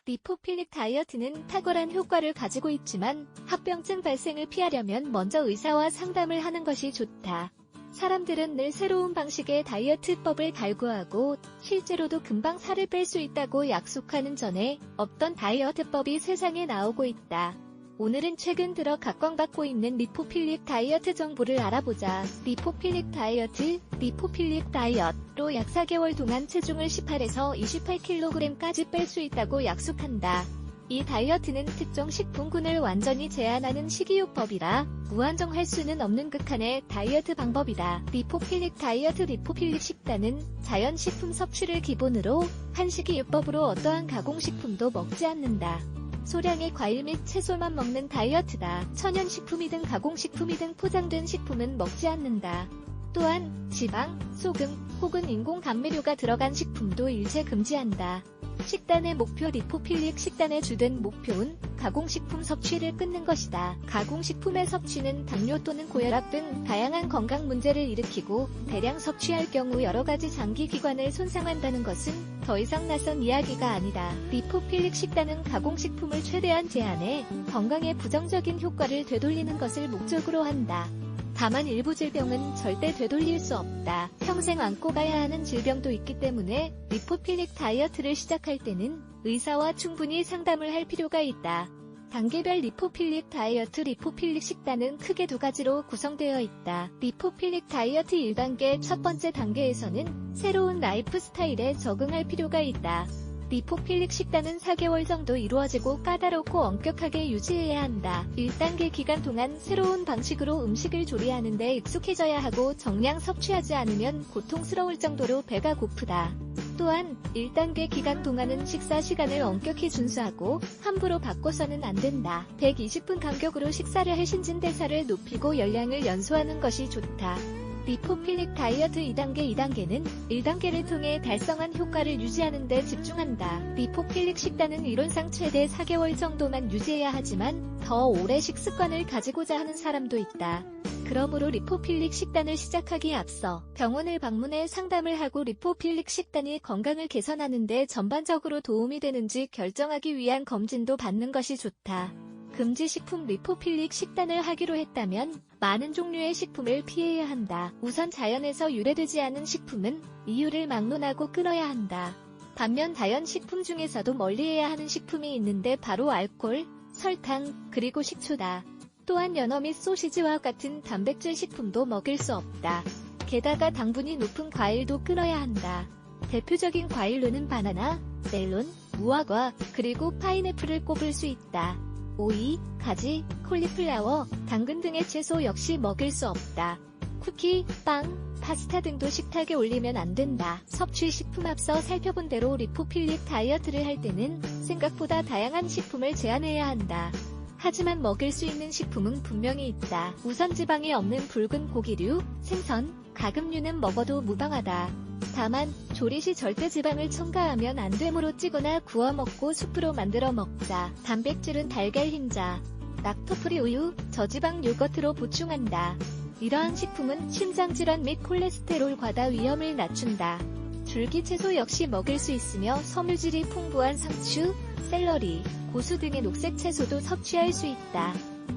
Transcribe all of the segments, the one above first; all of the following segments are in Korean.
리포필릭 다이어트는 탁월한 효과를 가지고 있지만 합병증 발생을 피하려면 먼저 의사와 상담을 하는 것이 좋다. 사람들은 늘 새로운 방식의 다이어트법을 갈구하고 실제로도 금방 살을 뺄 수 있다고 약속하는 전에 없던 다이어트법이 세상에 나오고 있다. 오늘은 최근 들어 각광받고 있는 리포필릭 다이어트 정보를 알아보자. 리포필릭 다이어트, 리포필릭 다이어트로 약 4개월 동안 체중을 18에서 28kg까지 뺄 수 있다고 약속한다. 이 다이어트는 특정 식품군을 완전히 제한하는 식이요법이라 무한정할 수는 없는 극한의 다이어트 방법이다. 리포필릭 다이어트 리포필릭 식단은 자연식품 섭취를 기본으로 한 식이요법으로 어떠한 가공식품도 먹지 않는다. 소량의 과일 및 채소만 먹는 다이어트다. 천연식품이든 가공식품이든 포장된 식품은 먹지 않는다. 또한 지방, 소금 혹은 인공 감미료가 들어간 식품도 일체 금지한다. 식단의 목표 리포필릭 식단의 주된 목표는 가공식품 섭취를 끊는 것이다. 가공식품의 섭취는 당뇨 또는 고혈압 등 다양한 건강 문제를 일으키고 대량 섭취할 경우 여러가지 장기기관을 손상한다는 것은 더 이상 낯선 이야기가 아니다. 리포필릭 식단은 가공식품을 최대한 제한해 건강에 부정적인 효과를 되돌리는 것을 목적으로 한다. 다만 일부 질병은 절대 되돌릴 수 없다. 평생 안고 가야 하는 질병도 있기 때문에 리포필릭 다이어트를 시작할 때는 의사와 충분히 상담을 할 필요가 있다. 단계별 리포필릭 다이어트 리포필릭 식단은 크게 두 가지로 구성되어 있다. 리포필릭 다이어트 1단계 첫 번째 단계에서는 새로운 라이프 스타일에 적응할 필요가 있다. 리포필릭 식단은 4개월 정도 이루어지고 까다롭고 엄격하게 유지해야 한다. 1단계 기간 동안 새로운 방식으로 음식을 조리하는 데 익숙해져야 하고 정량 섭취하지 않으면 고통스러울 정도로 배가 고프다. 또한 1단계 기간 동안은 식사 시간을 엄격히 준수하고 함부로 바꿔서는 안 된다. 120분 간격으로 식사를 해 신진대사를 높이고 열량을 연소하는 것이 좋다. 리포필릭 다이어트 2단계는 1단계를 통해 달성한 효과를 유지하는 데 집중한다. 리포필릭 식단은 이론상 최대 4개월 정도만 유지해야 하지만 더 오래 식습관을 가지고자 하는 사람도 있다. 그러므로 리포필릭 식단을 시작하기에 앞서 병원을 방문해 상담을 하고 리포필릭 식단이 건강을 개선하는 데 전반적으로 도움이 되는지 결정하기 위한 검진도 받는 것이 좋다. 금지식품 리포필릭 식단을 하기로 했다면 많은 종류의 식품을 피해야 한다. 우선 자연에서 유래되지 않은 식품은 이유를 막론하고 끊어야 한다. 반면 자연식품 중에서도 멀리해야 하는 식품이 있는데 바로 알코올, 설탕, 그리고 식초다. 또한 연어 및 소시지와 같은 단백질 식품도 먹을 수 없다. 게다가 당분이 높은 과일도 끊어야 한다. 대표적인 과일로는 바나나, 멜론, 무화과, 그리고 파인애플을 꼽을 수 있다. 오이, 가지, 콜리플라워, 당근 등의 채소 역시 먹을 수 없다. 쿠키, 빵, 파스타 등도 식탁에 올리면 안 된다. 섭취 식품 앞서 살펴본 대로 리포필릭 다이어트를 할 때는 생각보다 다양한 식품을 제한해야 한다. 하지만 먹을 수 있는 식품은 분명히 있다. 우선 지방이 없는 붉은 고기류, 생선, 가금류는 먹어도 무방하다. 다만 조리 시 절대 지방을 첨가하면 안 되므로 찌거나 구워 먹고 수프로 만들어 먹자. 단백질은 달걀 흰자, 락토프리 우유, 저지방 요거트로 보충한다. 이러한 식품은 심장질환 및 콜레스테롤 과다 위험을 낮춘다. 줄기 채소 역시 먹을 수 있으며 섬유질이 풍부한 상추, 샐러리, 고수 등의 녹색 채소도 섭취할 수 있다.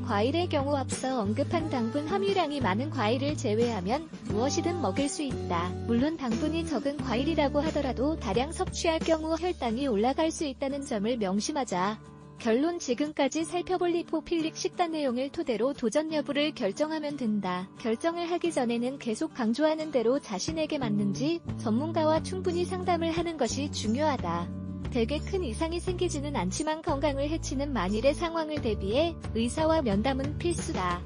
과일의 경우 앞서 언급한 당분 함유량이 많은 과일을 제외하면 무엇이든 먹을 수 있다. 물론 당분이 적은 과일이라고 하더라도 다량 섭취할 경우 혈당이 올라갈 수 있다는 점을 명심하자. 결론 지금까지 살펴볼 리포필릭 식단 내용을 토대로 도전 여부를 결정하면 된다. 결정을 하기 전에는 계속 강조하는 대로 자신에게 맞는지 전문가와 충분히 상담을 하는 것이 중요하다. 대개 큰 이상이 생기지는 않지만 건강을 해치는 만일의 상황을 대비해 의사와 면담은 필수다.